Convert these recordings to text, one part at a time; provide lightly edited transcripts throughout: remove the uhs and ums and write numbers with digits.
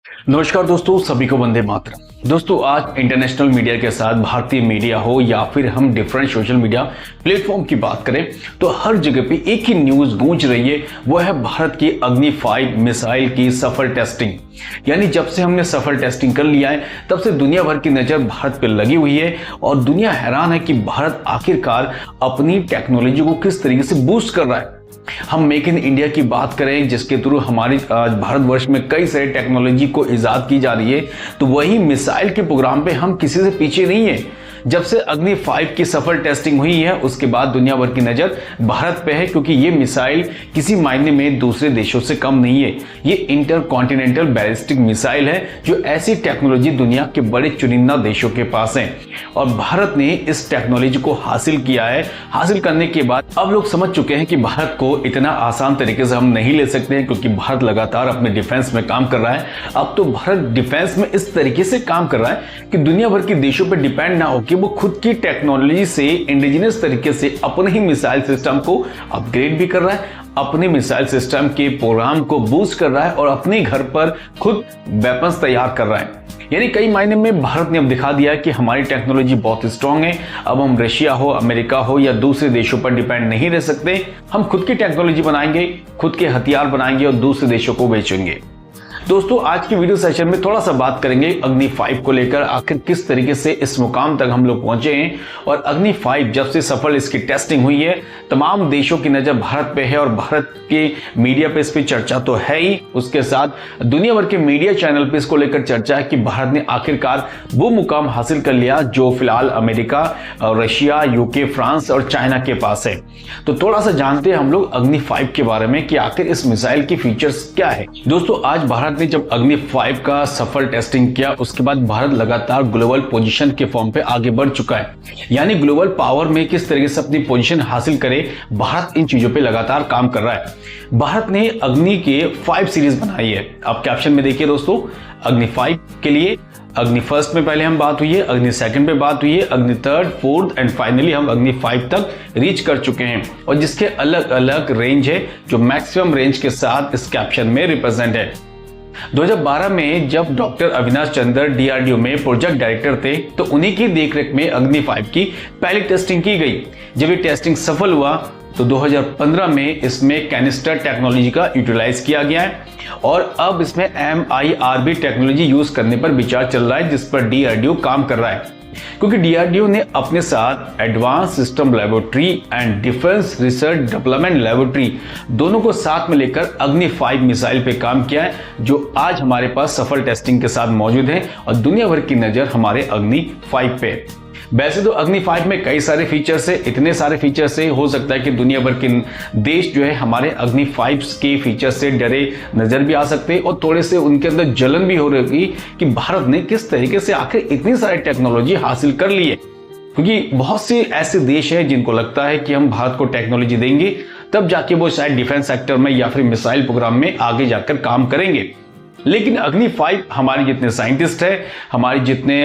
नमस्कार दोस्तों, सभी को वंदे मातरम। दोस्तों, आज इंटरनेशनल मीडिया के साथ भारतीय मीडिया हो या फिर हम डिफरेंट सोशल मीडिया प्लेटफॉर्म की बात करें तो हर जगह पे एक ही न्यूज गूंज रही है। वो है भारत की अग्नि 5 मिसाइल की सफल टेस्टिंग। यानी जब से हमने सफल टेस्टिंग कर लिया है तब से दुनिया भर की नजर भारत पे लगी हुई है और दुनिया हैरान है कि भारत आखिरकार अपनी टेक्नोलॉजी को किस तरीके से बूस्ट कर रहा है। हम मेक इन इंडिया की बात करें जिसके थ्रू हमारी भारतवर्ष में कई सारी टेक्नोलॉजी को इजाद की जा रही है, तो वही मिसाइल के प्रोग्राम पे हम किसी से पीछे नहीं है। जब से अग्नि 5 की सफल टेस्टिंग हुई है उसके बाद दुनिया भर की नजर भारत पे है, क्योंकि ये मिसाइल किसी मायने में दूसरे देशों से कम नहीं है। ये इंटर कॉन्टिनेंटल बैलिस्टिक मिसाइल है जो ऐसी टेक्नोलॉजी दुनिया के बड़े चुनिंदा देशों के पास है और भारत ने इस टेक्नोलॉजी को हासिल किया है। हासिल करने के बाद अब लोग समझ चुके हैं कि भारत को इतना आसान तरीके से हम नहीं ले सकते हैं, क्योंकि भारत लगातार अपने डिफेंस में काम कर रहा है। अब तो भारत डिफेंस में इस तरीके से काम कर रहा है कि दुनिया भर के देशों पर डिपेंड ना हो कि वो खुद की टेक्नोलॉजी से इंडिजिनस तरीके से अपने ही मिसाइल सिस्टम को अपग्रेड भी कर रहा है, अपने मिसाइल सिस्टम के प्रोग्राम को बूस्ट कर रहा है और अपने घर पर खुद वेपन्स तैयार कर रहा है। यानी कई मायने में भारत ने अब दिखा दिया कि हमारी टेक्नोलॉजी बहुत स्ट्रांग है। अब हम रशिया हो, अमेरिका हो या दूसरे देशों पर डिपेंड नहीं रह सकते। हम खुद की टेक्नोलॉजी बनाएंगे, खुद के हथियार बनाएंगे और दूसरे देशों को बेचेंगे। दोस्तों, आज की वीडियो सेशन में थोड़ा सा बात करेंगे अग्नि 5 को लेकर, आखिर किस तरीके से इस मुकाम तक हम लोग पहुंचे हैं। और अग्नि 5 जब से सफल इसकी टेस्टिंग हुई है तमाम देशों की नजर भारत पे है और भारत के मीडिया पे इस पे चर्चा तो है ही, उसके साथ दुनिया भर के मीडिया चैनल पे इसको लेकर चर्चा है कि भारत ने आखिरकार वो मुकाम हासिल कर लिया जो फिलहाल अमेरिका, रशिया, यूके, फ्रांस और चाइना के पास है। तो थोड़ा सा जानते हैं हम लोग अग्नि 5 के बारे में कि आखिर इस मिसाइल की फीचर्स क्या है। दोस्तों, आज भारत ने जब अग्नि 5 का सफल टेस्टिंग किया उसके बाद भारत लगातार ग्लोबल पोजीशन के फॉर्म पे आगे बढ़ चुका है। यानी ग्लोबल पावर में किस तरीके से अपनी पोजीशन हासिल करे, भारत इन चीजों पे लगातार काम कर रहा है। भारत ने अग्नि के 5 सीरीज बनाई है। आप कैप्शन में देखिए दोस्तों, अग्नि 5 के लिए अग्नि 1 में पहले हम बात हुई है, अग्नि 2 पे बात हुई है, अग्नि 3, 4 एंड फाइनली हम अग्नि 5 तक रीच कर चुके हैं और जिसके अलग अलग रेंज है जो मैक्सिमम रेंज के साथ इस कैप्शन में रिप्रेजेंट है। 2012 में जब डॉक्टर अविनाश चंद्र डीआरडीओ में प्रोजेक्ट डायरेक्टर थे तो उन्हीं की देखरेख में अग्नि 5 की पहली टेस्टिंग की गई। जब ये टेस्टिंग सफल हुआ तो 2015 में इसमें कैनिस्टर टेक्नोलॉजी का यूटिलाइज किया गया है और अब इसमें MIRV टेक्नोलॉजी यूज करने पर विचार चल रहा है, जिस पर डीआरडीओ काम कर रहा है। क्योंकि डीआरडीओ ने अपने साथ advance system laboratory and defence research development laboratory दोनों को साथ में लेकर अग्नि 5 मिसाइल पे काम किया है, जो आज हमारे पास सफल टेस्टिंग के साथ मौजूद है और दुनिया भर की नजर हमारे अग्नि 5 पे है। वैसे तो अग्नि 5 में कई सारे फीचर्स है, इतने सारे फीचर्स से हो सकता है कि दुनिया भर के देश जो है हमारे अग्नि 5 के फीचर्स से डरे नजर भी आ सकते हैं और थोड़े से उनके अंदर जलन भी हो रही कि भारत ने किस तरीके से आखिर इतनी सारी टेक्नोलॉजी हासिल कर ली है। क्योंकि बहुत से ऐसे देश हैं जिनको लगता है कि हम भारत को टेक्नोलॉजी देंगे तब जाके वो शायद डिफेंस सेक्टर में या फिर मिसाइल प्रोग्राम में आगे जाकर काम करेंगे। लेकिन अग्नि 5 हमारे जितने साइंटिस्ट है, हमारे जितने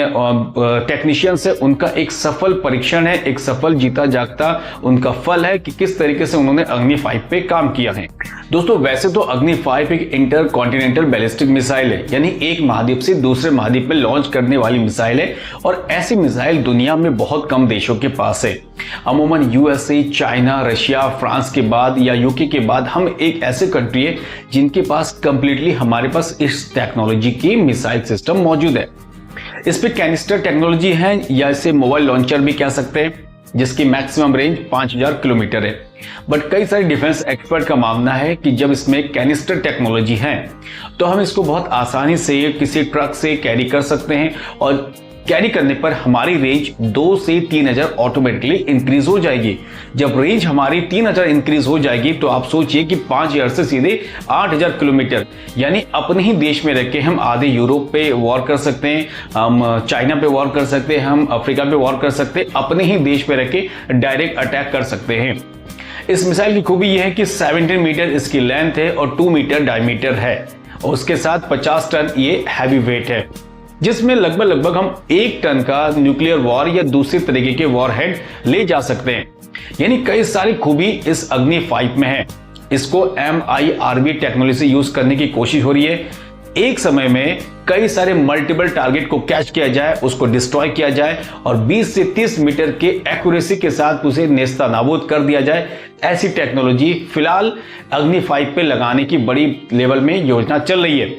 टेक्नीशियंस है, उनका एक सफल परीक्षण है, एक सफल जीता जागता उनका फल है कि किस तरीके से उन्होंने अग्नि 5 पे काम किया है। दोस्तों, वैसे तो अग्नि 5 एक इंटर कॉन्टिनेंटल बैलिस्टिक मिसाइल है, यानी एक महाद्वीप से दूसरे महाद्वीप में लॉन्च करने वाली मिसाइल है और ऐसी मिसाइल दुनिया में बहुत कम देशों के पास है। अमूमन यूएसए, चाइना, रशिया, फ्रांस के बाद या यूके के बाद हम एक ऐसे कंट्री है जिनके पास कंप्लीटली हमारे पास इस टेक्नोलॉजी की मिसाइल सिस्टम मौजूद है। इस पे कैनिस्टर टेक्नोलॉजी है या इसे मोबाइल लॉन्चर भी कह सकते हैं, जिसकी मैक्सिमम रेंज 5000 किलोमीटर है। बट कई सारे डिफेंस एक्सपर्ट का मानना है कि जब इसमें कैनिस्टर टेक्नोलॉजी है तो हम इसको बहुत आसानी से किसी ट्रक से कैरी कर सकते हैं और कैरी करने पर हमारी रेंज 2 से 3000 ऑटोमेटिकली इंक्रीज हो जाएगी। जब रेंज हमारी 3000 इंक्रीज हो जाएगी तो आप सोचिए कि 5000 से सीधे 8000 किलोमीटर, यानी अपने ही देश में रह के हम आधे यूरोप पे वॉर कर सकते हैं, हम चाइना पे वॉर कर सकते हैं, हम अफ्रीका पे वॉर कर सकते हैं, अपने ही देश पे रह के डायरेक्ट अटैक कर सकते हैं। इस मिसाइल की खूबी यह है कि 17 मीटर इसकी लेंथ है और 2 मीटर डायमीटर है और उसके साथ 50 टन ये हैवी वेट है, जिसमें लगभग हम 1 टन का न्यूक्लियर वॉर या दूसरे तरीके के वॉर हेड ले जा सकते हैं। यानी कई सारी खूबी इस अग्नि 5 में है। इसको MIRV टेक्नोलॉजी यूज करने की कोशिश हो रही है। एक समय में कई सारे मल्टीपल टारगेट को कैच किया जाए, उसको डिस्ट्रॉय किया जाए और 20 से 30 मीटर के एक्यूरेसी के साथ उसे नेस्तनाबूद कर दिया जाए। ऐसी टेक्नोलॉजी फिलहाल अग्नि 5 पे लगाने की बड़ी लेवल में योजना चल रही है।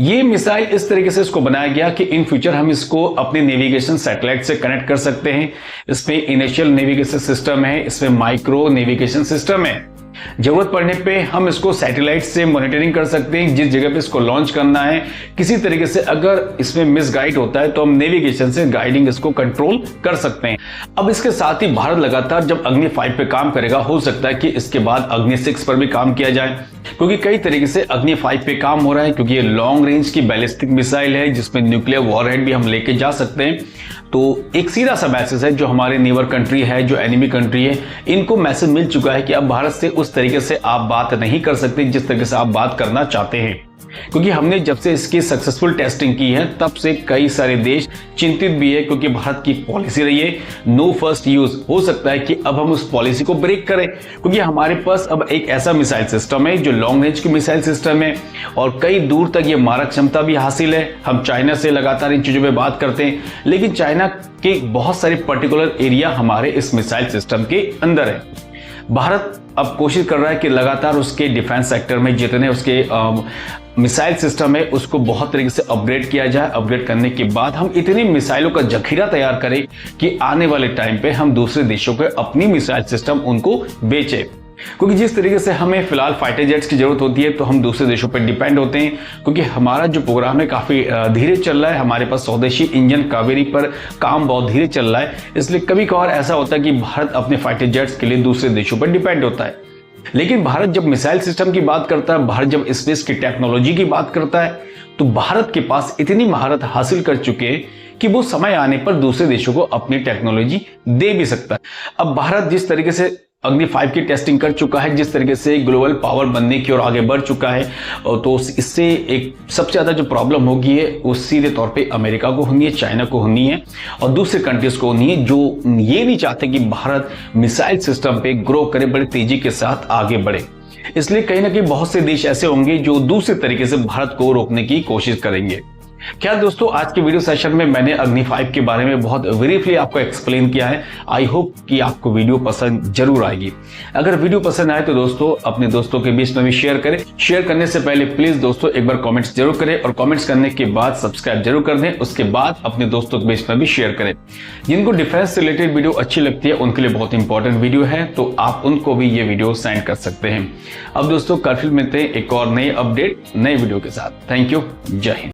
ये मिसाइल इस तरीके से इसको बनाया गया कि इन फ्यूचर हम इसको अपने नेविगेशन सैटेलाइट से कनेक्ट कर सकते हैं। इसमें इनिशियल नेविगेशन सिस्टम है, इसमें माइक्रो नेविगेशन सिस्टम है। जरूरत पड़ने पे हम इसको सैटेलाइट से मॉनिटरिंग कर सकते हैं, जिस जगह पे इसको लॉन्च करना है। किसी तरीके से अगर इसमें मिसगाइड होता है तो हम नेविगेशन से गाइडिंग इसको कंट्रोल कर सकते हैं। अब इसके साथ ही भारत लगातार जब अग्नि 5 पे काम करेगा, हो सकता है कि इसके बाद अग्नि 6 पर भी काम किया जाए, क्योंकि कई तरीके से अग्नि 5 पे काम हो रहा है। क्योंकि ये लॉन्ग रेंज की बैलिस्टिक मिसाइल है जिसमें न्यूक्लियर वॉरहेड भी हम लेके जा सकते हैं। तो एक सीधा सा मैसेज है जो हमारे नेबर कंट्री है, जो एनिमी कंट्री है, इनको मैसेज मिल चुका है कि अब भारत से उस तरीके से आप बात नहीं कर सकते जिस तरीके से आप बात करना चाहते हैं। क्योंकि हमने जब से इसकी सक्सेसफुल टेस्टिंग की है तब से कई सारे देश चिंतित भी है, क्योंकि भारत की पॉलिसी रही है नो फर्स्ट यूज। हो सकता है कि अब हम उस पॉलिसी को ब्रेक करें, क्योंकि हमारे पास अब एक ऐसा मिसाइल सिस्टम है जो लॉन्ग रेंज की मिसाइल सिस्टम है और कई दूर तक ये मारक क्षमता भी हासिल है। हम चाइना से लगातार इन चीजों में बात करते हैं, लेकिन चाइना के बहुत सारे पर्टिकुलर एरिया हमारे इस मिसाइल सिस्टम के अंदर है। भारत अब कोशिश कर रहा है कि लगातार उसके डिफेंस सेक्टर में जितने उसके मिसाइल सिस्टम है उसको बहुत तरीके से अपग्रेड किया जाए। अपग्रेड करने के बाद हम इतनी मिसाइलों का जखीरा तैयार करें कि आने वाले टाइम पे हम दूसरे देशों को अपनी मिसाइल सिस्टम उनको बेचें। क्योंकि जिस तरीके से हमें फिलहाल फाइटर जेट्स की जरूरत होती है तो हम दूसरे देशों पर डिपेंड होते हैं, क्योंकि हमारा जो प्रोग्राम है काफी धीरे चल रहा है। हमारे पास स्वदेशी इंजन कावेरी पर काम बहुत धीरे चल रहा है, इसलिए कभी कभार ऐसा होता है कि भारत अपने फाइटर जेट्स के लिए दूसरे देशों पर डिपेंड होता है। लेकिन भारत जब मिसाइल सिस्टम की बात करता है, भारत जब स्पेस की टेक्नोलॉजी की बात करता है, तो भारत के पास इतनी महारत हासिल कर चुके हैं कि वो समय आने पर दूसरे देशों को अपनी टेक्नोलॉजी दे भी सकता है। अब भारत जिस तरीके से अग्नि 5 की टेस्टिंग कर चुका है, जिस तरीके से ग्लोबल पावर बनने की ओर आगे बढ़ चुका है, तो इससे एक सबसे ज्यादा जो प्रॉब्लम होगी है वो सीधे तौर पे अमेरिका को होनी है, चाइना को होनी है और दूसरे कंट्रीज को होनी है, जो ये नहीं चाहते कि भारत मिसाइल सिस्टम पे ग्रो करे, बड़ी तेजी के साथ आगे बढ़े। इसलिए कहीं ना कहीं बहुत से देश ऐसे होंगे जो दूसरे तरीके से भारत को रोकने की कोशिश करेंगे। क्या दोस्तों, आज के वीडियो सेशन में मैंने अग्नि 5 के बारे में बहुत ब्रीफली आपको एक्सप्लेन किया है। आई होप कि आपको वीडियो पसंद जरूर आएगी। अगर वीडियो पसंद आए तो दोस्तों अपने दोस्तों के बीच में भी शेयर करें। शेयर करने से पहले प्लीज दोस्तों एक बार कमेंट्स जरूर करें और कमेंट्स करने के बाद सब्सक्राइब जरूर कर दें। उसके बाद अपने दोस्तों के बीच में भी शेयर करें। जिनको डिफेंस से रिलेटेड वीडियो अच्छी लगती है उनके लिए बहुत इंपॉर्टेंट वीडियो है, तो आप उनको भी ये वीडियो सेंड कर सकते हैं। अब दोस्तों कल फिर मिलते हैं एक और नए अपडेट नए वीडियो के साथ। थैंक यू, जय हिंद।